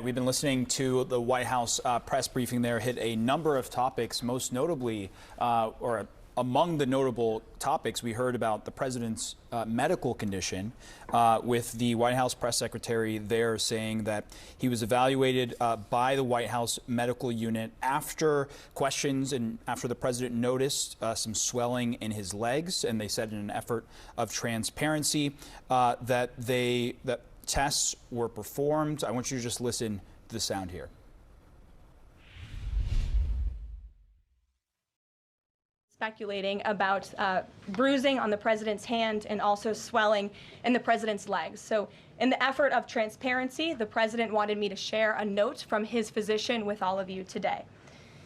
We've been listening to the White House press briefing there, hit a number of topics, most notably, or among the notable topics, we heard about the president's medical condition, with the White House press secretary there saying that he was evaluated by the White House medical unit after questions and after the president noticed some swelling in his legs. And they said in an effort of transparency that tests were performed. I want you to just listen to the sound here. Speculating about bruising on the president's hand and also swelling in the president's legs. So in the effort of transparency, the president wanted me to share a note from his physician with all of you today.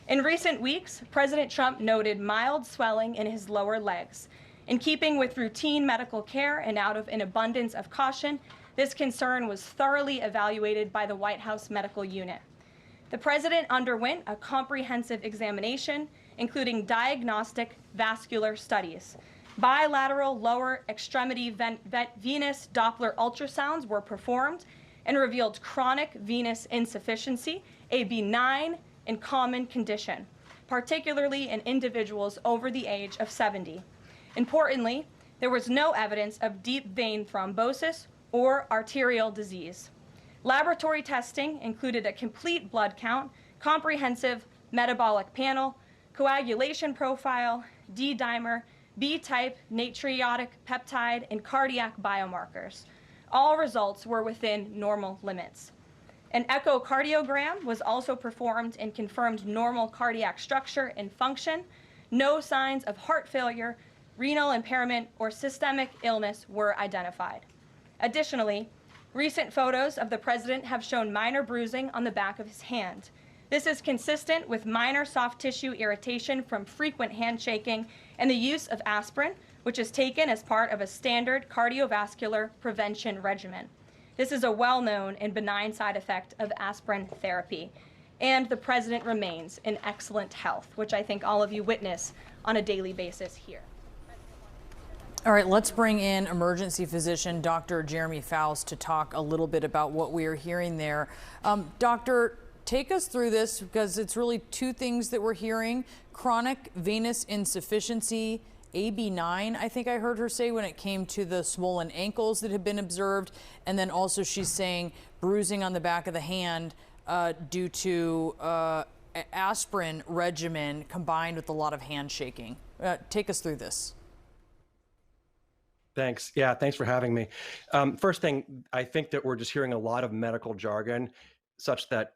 In recent weeks, President Trump noted mild swelling in his lower legs. In keeping with routine medical care and out of an abundance of caution, this concern was thoroughly evaluated by the White House medical unit. The president underwent a comprehensive examination, including diagnostic vascular studies. Bilateral lower extremity venous Doppler ultrasounds were performed and revealed chronic venous insufficiency, a benign and common condition, particularly in individuals over the age of 70. Importantly, there was no evidence of deep vein thrombosis or arterial disease. Laboratory testing included a complete blood count, comprehensive metabolic panel, coagulation profile, D-dimer, B-type natriuretic peptide, and cardiac biomarkers. All results were within normal limits. An echocardiogram was also performed and confirmed normal cardiac structure and function. No signs of heart failure, renal impairment, or systemic illness were identified. Additionally, recent photos of the president have shown minor bruising on the back of his hand. This is consistent with minor soft tissue irritation from frequent handshaking and the use of aspirin, which is taken as part of a standard cardiovascular prevention regimen. This is a well-known and benign side effect of aspirin therapy. And the president remains in excellent health, which I think all of you witness on a daily basis here. All right, let's bring in emergency physician Dr. Jeremy Faust to talk a little bit about what we are hearing there. Doctor, take us through this, because it's really two things that we're hearing: chronic venous insufficiency, AB9, I think I heard her say, when it came to the swollen ankles that had been observed, and then also she's saying bruising on the back of the hand due to aspirin regimen combined with a lot of handshaking. Take us through this. Thanks. Yeah, thanks for having me. First thing, I think that we're just hearing a lot of medical jargon, such that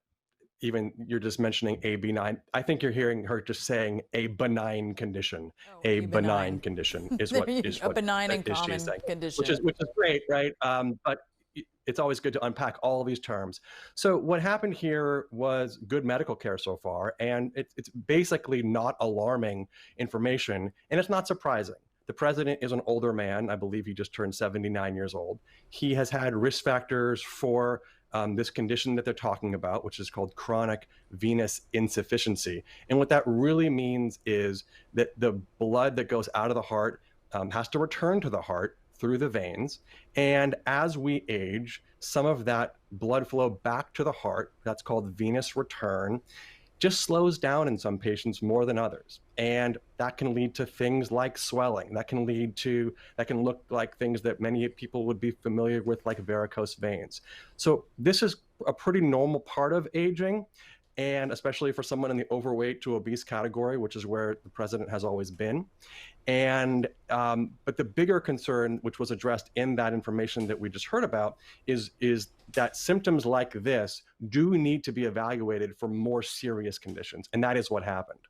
even you're just mentioning AB9. I think you're hearing her just saying a benign condition. Oh, a benign condition is what is a benign and common condition, which is great, right? But it's always good to unpack all of these terms. So what happened here was good medical care so far, and it's basically not alarming information, and it's not surprising. The president is an older man. I believe he just turned 79 years old. He has had risk factors for this condition that they're talking about, which is called chronic venous insufficiency. And what that really means is that the blood that goes out of the heart has to return to the heart through the veins. And as we age, some of that blood flow back to the heart, that's called venous return, just slows down in some patients more than others. And that can lead to things like swelling. That can look like things that many people would be familiar with, like varicose veins. So this is a pretty normal part of aging, and especially for someone in the overweight to obese category, which is where the president has always been. And but the bigger concern, which was addressed in that information that we just heard about, is that symptoms like this do need to be evaluated for more serious conditions, and that is what happened.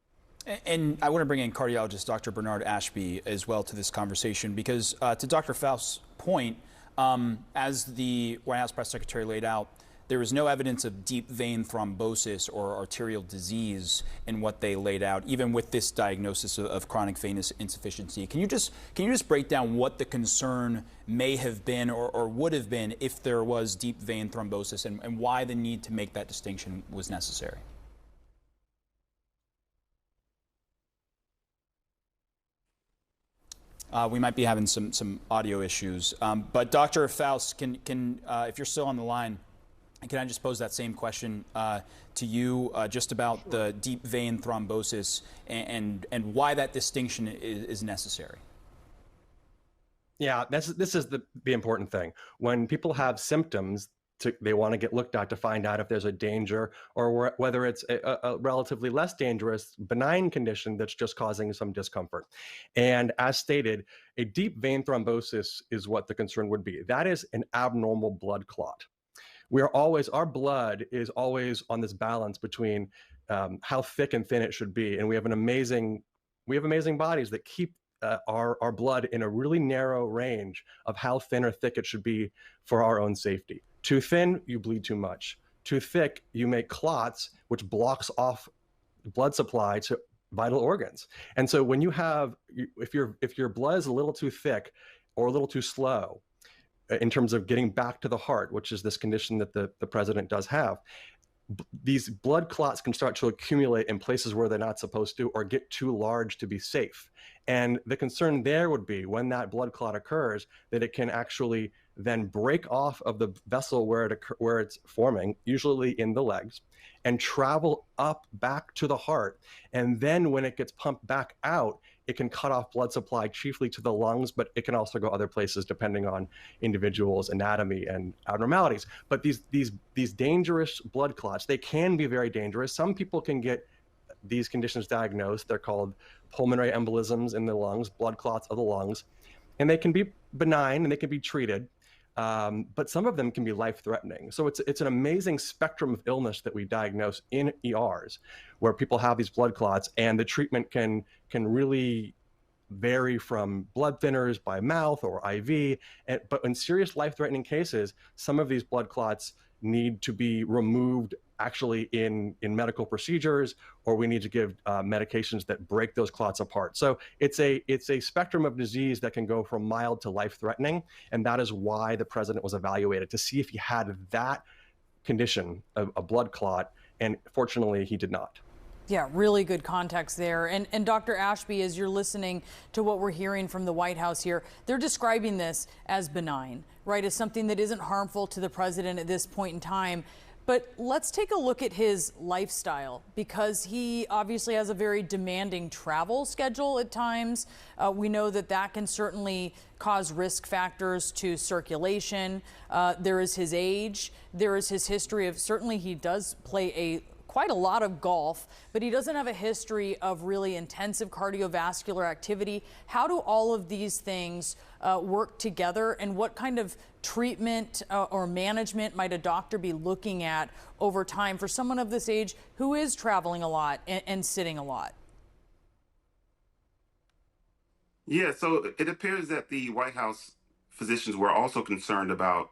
And I want to bring in cardiologist Dr. Bernard Ashby as well to this conversation, because to Dr. Faust's point, as the White House press secretary laid out, there was no evidence of deep vein thrombosis or arterial disease in what they laid out, even with this diagnosis of chronic venous insufficiency. Can you just break down what the concern may have been or would have been if there was deep vein thrombosis, and why the need to make that distinction was necessary? We might be having some audio issues, but Dr. Faust, can if you're still on the line, Can I just pose that same question to you, just about the deep vein thrombosis and why that distinction is necessary? Yeah, this is the important thing. When people have symptoms, they want to get looked at to find out if there's a danger, or whether it's a relatively less dangerous, benign condition that's just causing some discomfort. And as stated, a deep vein thrombosis is what the concern would be. That is an abnormal blood clot. Our blood is always on this balance between how thick and thin it should be, and we have amazing bodies that keep our blood in a really narrow range of how thin or thick it should be for our own safety. Too thin, you bleed too much. Too thick, you make clots, which blocks off blood supply to vital organs. And so when you have, if your blood is a little too thick or a little too slow in terms of getting back to the heart, which is this condition that the president does have, these blood clots can start to accumulate in places where they're not supposed to, or get too large to be safe. And the concern there would be, when that blood clot occurs, that it can actually then break off of the vessel where it's forming, usually in the legs, and travel up back to the heart. And then when it gets pumped back out, it can cut off blood supply chiefly to the lungs, but it can also go other places depending on individuals' anatomy and abnormalities. But these dangerous blood clots, they can be very dangerous. Some people can get these conditions diagnosed. They're called pulmonary embolisms in the lungs, blood clots of the lungs. And they can be benign and they can be treated. But some of them can be life-threatening. So it's an amazing spectrum of illness that we diagnose in ERs, where people have these blood clots, and the treatment can really vary from blood thinners by mouth or IV. But in serious life-threatening cases, some of these blood clots need to be removed actually in medical procedures, or we need to give medications that break those clots apart. So it's a spectrum of disease that can go from mild to life-threatening, and that is why the president was evaluated, to see if he had that condition, a blood clot, and fortunately he did not. Yeah, really good context there. And Dr. Ashby, as you're listening to what we're hearing from the White House here, they're describing this as benign, right, as something that isn't harmful to the president at this point in time. But let's take a look at his lifestyle, because he obviously has a very demanding travel schedule at times. We know that can certainly cause risk factors to circulation. There is his age. There is his history of, certainly he does play quite a lot of golf, but he doesn't have a history of really intensive cardiovascular activity. How do all of these things work together, and what kind of treatment or management might a doctor be looking at over time for someone of this age who is traveling a lot and sitting a lot? Yeah, so it appears that the White House physicians were also concerned about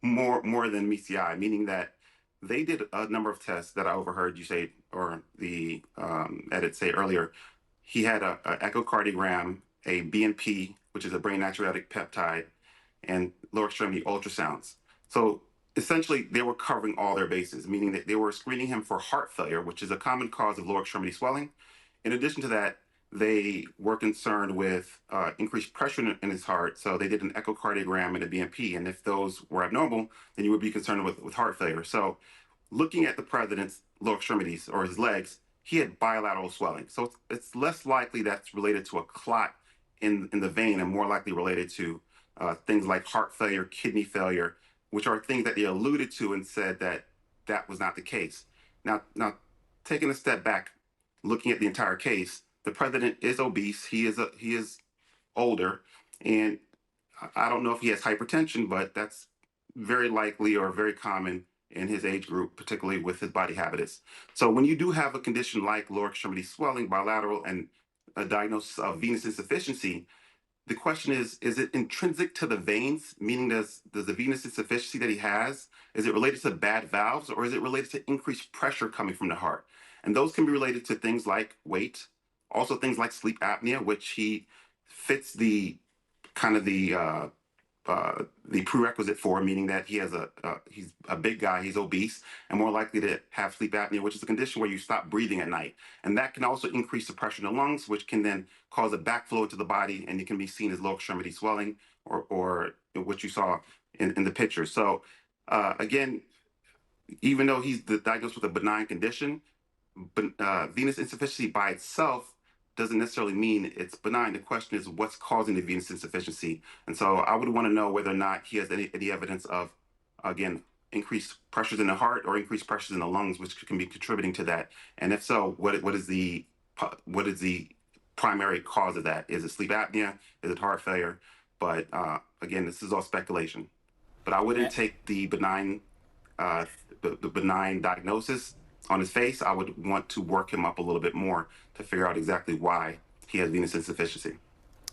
more than mciahel, meaning that they did a number of tests that I overheard you say, or the edit say earlier. He had an echocardiogram, a BNP, which is a brain natriuretic peptide, and lower extremity ultrasounds. So essentially, they were covering all their bases, meaning that they were screening him for heart failure, which is a common cause of lower extremity swelling. In addition to that, they were concerned with increased pressure in his heart. So they did an echocardiogram and a BNP. And if those were abnormal, then you would be concerned with heart failure. So looking at the president's lower extremities or his legs, he had bilateral swelling. So it's less likely that's related to a clot in the vein, and more likely related to things like heart failure, kidney failure, which are things that they alluded to and said that was not the case. Now, taking a step back, looking at the entire case, the president is obese. He is older, and I don't know if he has hypertension, but that's very likely or very common in his age group, particularly with his body habitus. So when you do have a condition like lower extremity swelling, bilateral, and a diagnosis of venous insufficiency, the question is it intrinsic to the veins? Meaning, does the venous insufficiency that he has, is it related to bad valves, or is it related to increased pressure coming from the heart? And those can be related to things like weight, also things like sleep apnea, which he fits the kind of the prerequisite for, meaning that he's a big guy, he's obese, and more likely to have sleep apnea, which is a condition where you stop breathing at night. And that can also increase the pressure in the lungs, which can then cause a backflow into the body, and it can be seen as lower extremity swelling, or what you saw in the picture. So again, even though he's diagnosed with a benign condition, but venous insufficiency by itself doesn't necessarily mean it's benign. The question is what's causing the venous insufficiency. And so I would want to know whether or not he has any evidence of, again, increased pressures in the heart or increased pressures in the lungs, which can be contributing to that. And if so, what is the primary cause of that? Is it sleep apnea? Is it heart failure? But again, this is all speculation. But I wouldn't take the benign diagnosis on his face. I would want to work him up a little bit more to figure out exactly why he has venous insufficiency.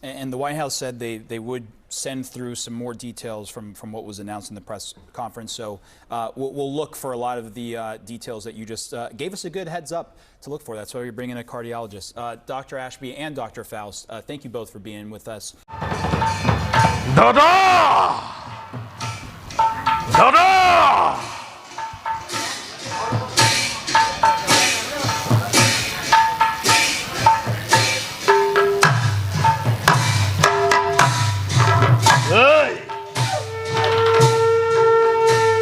And the White House said they would send through some more details from what was announced in the press conference. So we'll look for a lot of the details that you just gave us a good heads up to look for. That's why we bring in a cardiologist. Dr. Ashby and Dr. Faust, thank you both for being with us. Dada! Dada! Hey!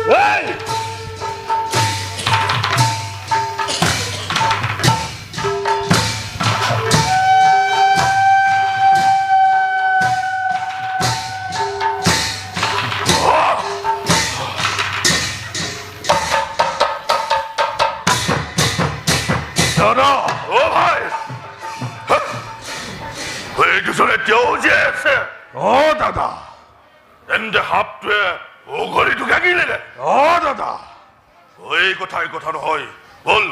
Hey! Dada! Oh भाई! 왜 주선에 띄우지했어? 어 다다! 낸데 합돼 오거리도 가길래 어다다 어이고 타이고 타로 허이 뭘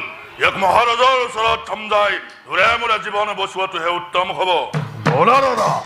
약마 하나도 살아 탐다이 노래무라 집어넣어 보시와도 해웃담 커버 뭐라더다